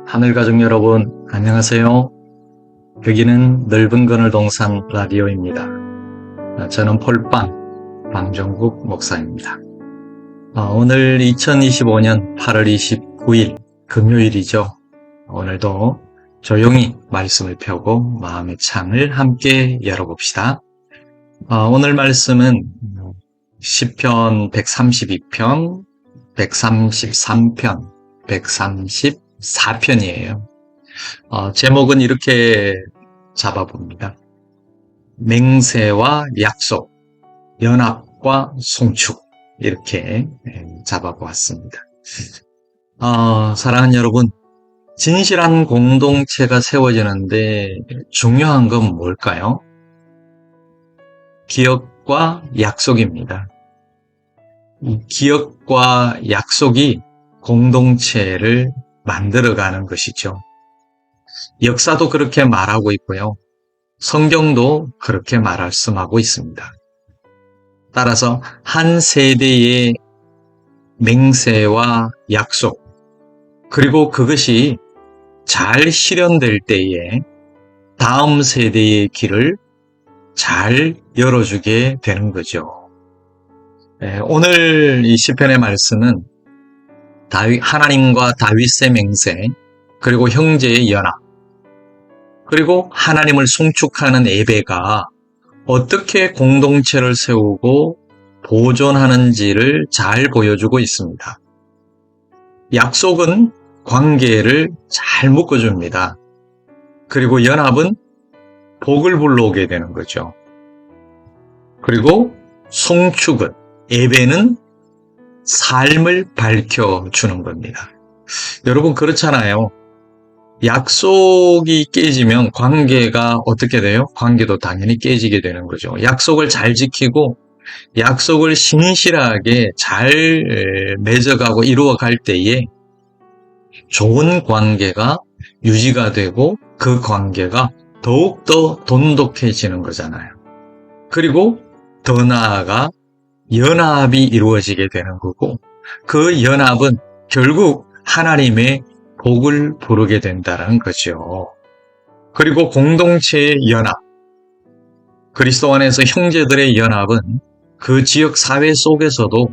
하늘가족 여러분, 안녕하세요. 여기는 넓은 그늘 동산 라디오입니다. 저는 폴빵 방정국 목사입니다. 오늘 2025년 8월 29일 금요일이죠. 오늘도 조용히 말씀을 펴고 마음의 창을 함께 열어봅시다. 오늘 말씀은 시편 132편, 133편, 134편이에요. 제목은 이렇게 잡아봅니다. 맹세와 약속, 연합과 송축, 이렇게 잡아보았습니다. 사랑하는 여러분, 진실한 공동체가 세워지는데 중요한 건 뭘까요? 기억과 약속입니다. 이 기억과 약속이 공동체를 만들어가는 것이죠. 역사도 그렇게 말하고 있고요. 성경도 그렇게 말씀하고 있습니다. 따라서 한 세대의 맹세와 약속, 그리고 그것이 잘 실현될 때에 다음 세대의 길을 잘 열어주게 되는 거죠. 오늘 이 시편의 말씀은 하나님과 다윗의 맹세, 그리고 형제의 연합, 그리고 하나님을 송축하는 예배가 어떻게 공동체를 세우고 보존하는지를 잘 보여주고 있습니다. 약속은 관계를 잘 묶어줍니다. 그리고 연합은 복을 불러오게 되는 거죠. 그리고 송축은, 예배는 삶을 밝혀주는 겁니다. 여러분 그렇잖아요. 약속이 깨지면 관계가 어떻게 돼요? 관계도 당연히 깨지게 되는 거죠. 약속을 잘 지키고 약속을 신실하게 잘 맺어가고 이루어갈 때에 좋은 관계가 유지가 되고 그 관계가 더욱더 돈독해지는 거잖아요. 그리고 더 나아가 연합이 이루어지게 되는 거고, 그 연합은 결국 하나님의 복을 부르게 된다는 거죠. 그리고 공동체의 연합, 그리스도 안에서 형제들의 연합은 그 지역 사회 속에서도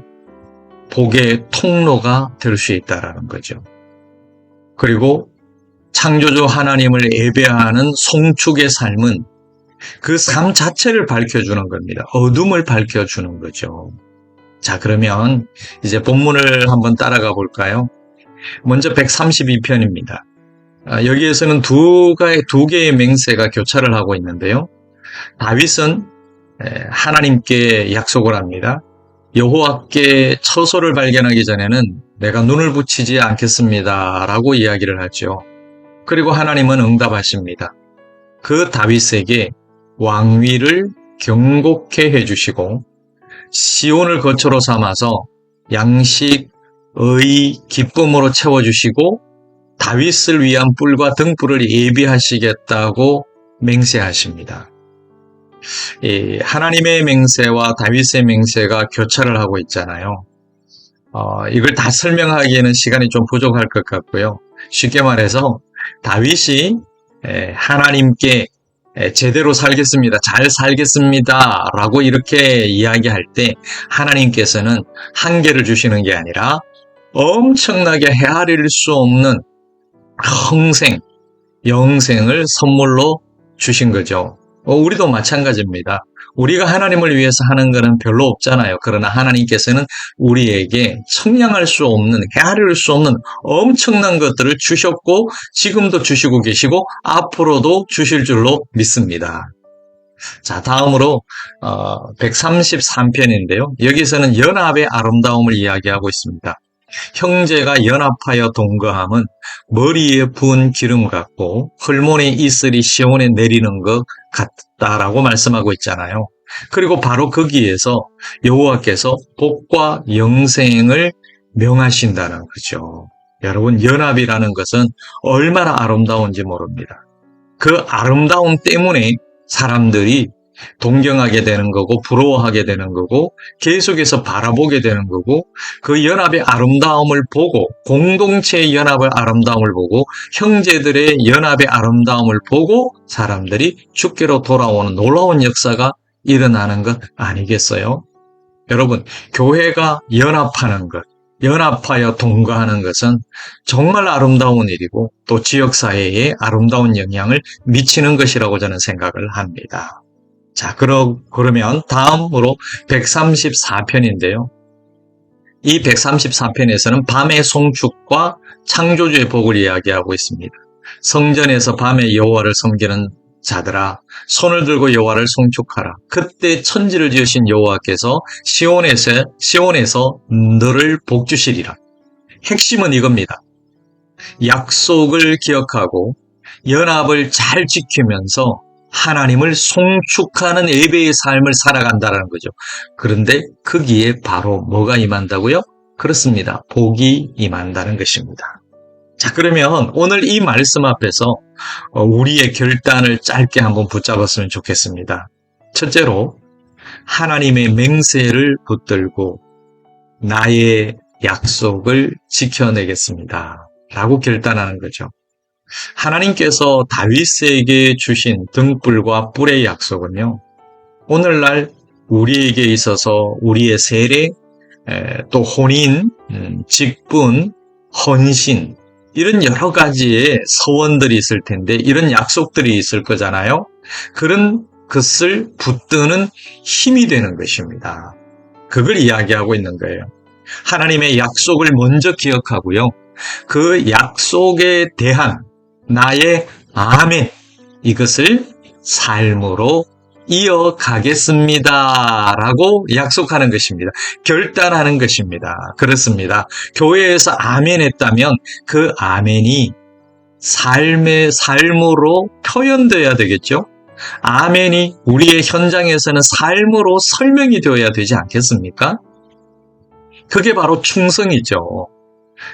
복의 통로가 될 수 있다는 거죠. 그리고 창조주 하나님을 예배하는 송축의 삶은 그 삶 자체를 밝혀주는 겁니다. 어둠을 밝혀주는 거죠. 자, 그러면 이제 본문을 한번 따라가 볼까요? 먼저 132편입니다. 여기에서는 두 개의 맹세가 교차를 하고 있는데요. 다윗은 하나님께 약속을 합니다. 여호와께 처소를 발견하기 전에는 내가 눈을 붙이지 않겠습니다 라고 이야기를 하죠. 그리고 하나님은 응답하십니다. 그 다윗에게 왕위를 경고케 해주시고 시온을 거처로 삼아서 양식, 의, 기쁨으로 채워주시고 다윗을 위한 뿔과 등불을 예비하시겠다고 맹세하십니다. 하나님의 맹세와 다윗의 맹세가 교차를 하고 있잖아요. 이걸 다 설명하기에는 시간이 좀 부족할 것 같고요. 쉽게 말해서 다윗이 하나님께 제대로 살겠습니다, 잘 살겠습니다 라고 이렇게 이야기할 때 하나님께서는 한계를 주시는 게 아니라 엄청나게 헤아릴 수 없는 흥생, 영생을 선물로 주신 거죠. 우리도 마찬가지입니다. 우리가 하나님을 위해서 하는 것은 별로 없잖아요. 그러나 하나님께서는 우리에게 청량할 수 없는, 헤아릴 수 없는 엄청난 것들을 주셨고 지금도 주시고 계시고 앞으로도 주실 줄로 믿습니다. 자, 다음으로 133편인데요. 여기서는 연합의 아름다움을 이야기하고 있습니다. 형제가 연합하여 동거함은 머리에 부은 기름 같고 헐몬의 이슬이 시온에 내리는 것 같다라고 말씀하고 있잖아요. 그리고 바로 거기에서 여호와께서 복과 영생을 명하신다는 거죠. 여러분, 연합이라는 것은 얼마나 아름다운지 모릅니다. 그 아름다움 때문에 사람들이 동경하게 되는 거고 부러워하게 되는 거고 계속해서 바라보게 되는 거고 그 연합의 아름다움을 보고 공동체의 연합의 아름다움을 보고 형제들의 연합의 아름다움을 보고 사람들이 주께로 돌아오는 놀라운 역사가 일어나는 것 아니겠어요? 여러분, 교회가 연합하는 것, 연합하여 동거하는 것은 정말 아름다운 일이고 또 지역사회에 아름다운 영향을 미치는 것이라고 저는 생각을 합니다. 자, 그러면 다음으로 134편인데요. 이 134편에서는 밤의 송축과 창조주의 복을 이야기하고 있습니다. 성전에서 밤에 여호와를 섬기는 자들아, 손을 들고 여호와를 송축하라. 그때 천지를 지으신 여호와께서 시온에서 너를 복주시리라. 핵심은 이겁니다. 약속을 기억하고 연합을 잘 지키면서 하나님을 송축하는 예배의 삶을 살아간다는 거죠. 그런데 거기에 바로 뭐가 임한다고요? 그렇습니다. 복이 임한다는 것입니다. 자, 그러면 오늘 이 말씀 앞에서 우리의 결단을 짧게 한번 붙잡았으면 좋겠습니다. 첫째로 하나님의 맹세를 붙들고 나의 약속을 지켜내겠습니다. 라고 결단하는 거죠. 하나님께서 다윗에게 주신 등불과 뿔의 약속은요, 오늘날 우리에게 있어서 우리의 세례, 또 혼인, 직분, 헌신, 이런 여러 가지의 서원들이 있을 텐데, 이런 약속들이 있을 거잖아요. 그런 것을 붙드는 힘이 되는 것입니다. 그걸 이야기하고 있는 거예요. 하나님의 약속을 먼저 기억하고요. 그 약속에 대한 나의 아멘, 이것을 삶으로 이어가겠습니다. 라고 약속하는 것입니다. 결단하는 것입니다. 그렇습니다. 교회에서 아멘 했다면 그 아멘이 삶으로 표현되어야 되겠죠? 아멘이 우리의 현장에서는 삶으로 설명이 되어야 되지 않겠습니까? 그게 바로 충성이죠.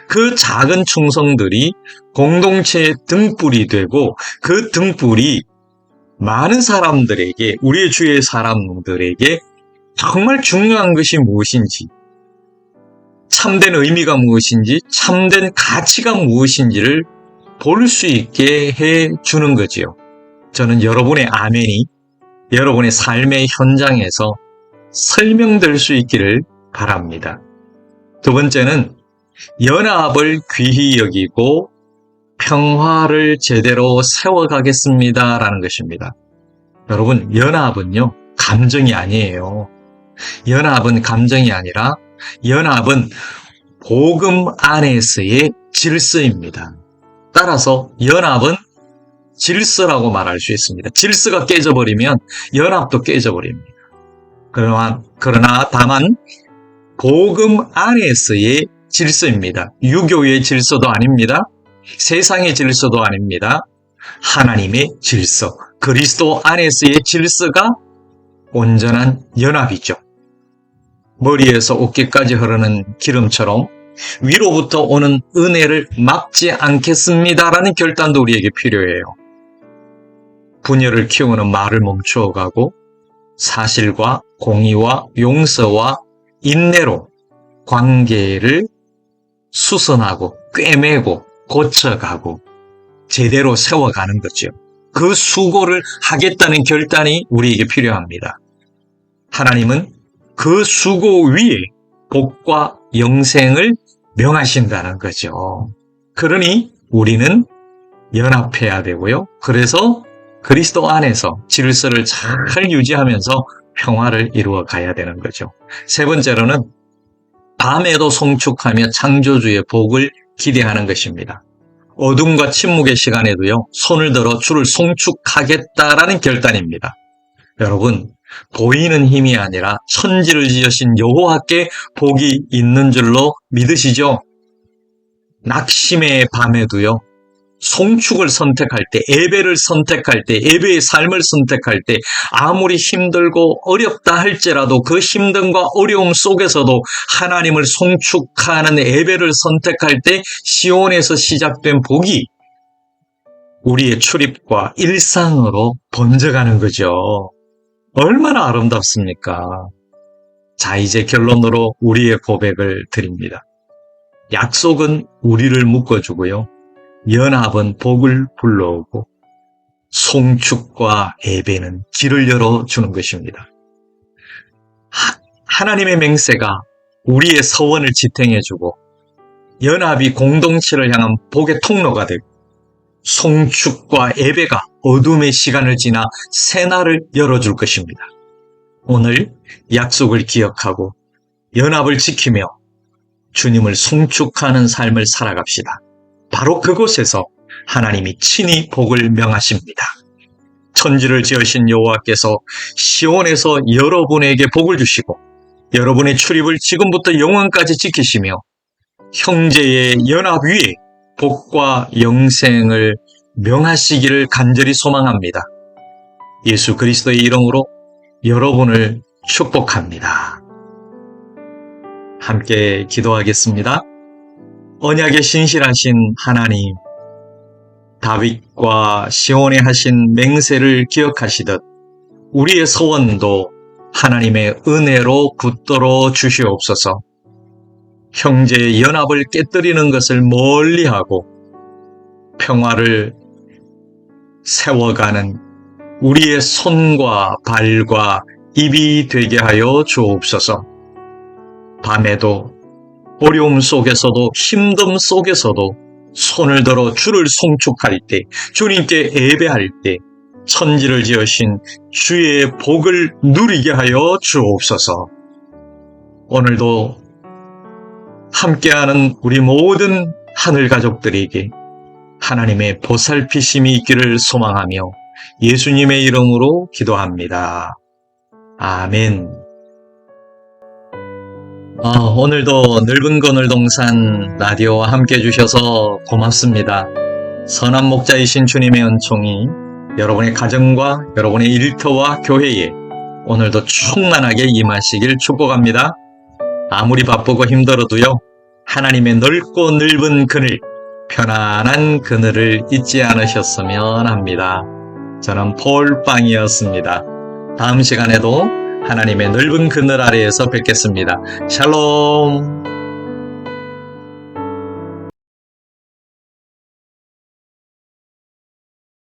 그 작은 충성들이 공동체의 등불이 되고 그 등불이 많은 사람들에게, 우리의 주위의 사람들에게 정말 중요한 것이 무엇인지, 참된 의미가 무엇인지, 참된 가치가 무엇인지를 볼 수 있게 해주는 거지요. 저는 여러분의 아멘이 여러분의 삶의 현장에서 설명될 수 있기를 바랍니다. 두 번째는 연합을 귀히 여기고 평화를 제대로 세워가겠습니다. 라는 것입니다. 여러분, 연합은요, 감정이 아니에요. 연합은 감정이 아니라 연합은 복음 안에서의 질서입니다. 따라서 연합은 질서라고 말할 수 있습니다. 질서가 깨져버리면 연합도 깨져버립니다. 그러나 다만 복음 안에서의 질서입니다. 유교의 질서도 아닙니다. 세상의 질서도 아닙니다. 하나님의 질서, 그리스도 안에서의 질서가 온전한 연합이죠. 머리에서 어깨까지 흐르는 기름처럼 위로부터 오는 은혜를 막지 않겠습니다라는 결단도 우리에게 필요해요. 분열을 키우는 말을 멈추어가고 사실과 공의와 용서와 인내로 관계를 수선하고 꿰매고 고쳐가고 제대로 세워가는 거죠. 그 수고를 하겠다는 결단이 우리에게 필요합니다. 하나님은 그 수고 위에 복과 영생을 명하신다는 거죠. 그러니 우리는 연합해야 되고요. 그래서 그리스도 안에서 질서를 잘 유지하면서 평화를 이루어 가야 되는 거죠. 세 번째로는 밤에도 송축하며 창조주의 복을 기대하는 것입니다. 어둠과 침묵의 시간에도요, 손을 들어 주를 송축하겠다라는 결단입니다. 여러분, 보이는 힘이 아니라 천지를 지으신 여호와께 복이 있는 줄로 믿으시죠? 낙심의 밤에도요, 송축을 선택할 때, 예배를 선택할 때, 예배의 삶을 선택할 때 아무리 힘들고 어렵다 할지라도 그 힘듦과 어려움 속에서도 하나님을 송축하는 예배를 선택할 때 시온에서 시작된 복이 우리의 출입과 일상으로 번져가는 거죠. 얼마나 아름답습니까? 자, 이제 결론으로 우리의 고백을 드립니다. 약속은 우리를 묶어주고요. 연합은 복을 불러오고 송축과 예배는 길을 열어주는 것입니다. 하나님의 맹세가 우리의 서원을 지탱해주고 연합이 공동체를 향한 복의 통로가 되고 송축과 예배가 어둠의 시간을 지나 새날을 열어줄 것입니다. 오늘 약속을 기억하고 연합을 지키며 주님을 송축하는 삶을 살아갑시다. 바로 그곳에서 하나님이 친히 복을 명하십니다. 천지를 지으신 여호와께서 시온에서 여러분에게 복을 주시고 여러분의 출입을 지금부터 영원까지 지키시며 형제의 연합 위에 복과 영생을 명하시기를 간절히 소망합니다. 예수 그리스도의 이름으로 여러분을 축복합니다. 함께 기도하겠습니다. 언약에 신실하신 하나님, 다윗과 시온에 하신 맹세를 기억하시듯 우리의 소원도 하나님의 은혜로 붙들어 주시옵소서. 형제의 연합을 깨뜨리는 것을 멀리하고 평화를 세워가는 우리의 손과 발과 입이 되게 하여 주옵소서. 밤에도 어려움 속에서도 힘듦 속에서도 손을 들어 주를 송축할 때, 주님께 예배할 때 천지를 지으신 주의 복을 누리게 하여 주옵소서. 오늘도 함께하는 우리 모든 하늘 가족들에게 하나님의 보살피심이 있기를 소망하며 예수님의 이름으로 기도합니다. 아멘. 오늘도 넓은 거늘동산 라디오와 함께 해주셔서 고맙습니다. 선한 목자이신 주님의 은총이 여러분의 가정과 여러분의 일터와 교회에 오늘도 충만하게 임하시길 축복합니다. 아무리 바쁘고 힘들어도요, 하나님의 넓고 넓은 그늘, 편안한 그늘을 잊지 않으셨으면 합니다. 저는 폴빵이었습니다. 다음 시간에도 하나님의 넓은 그늘 아래에서 뵙겠습니다. 샬롬.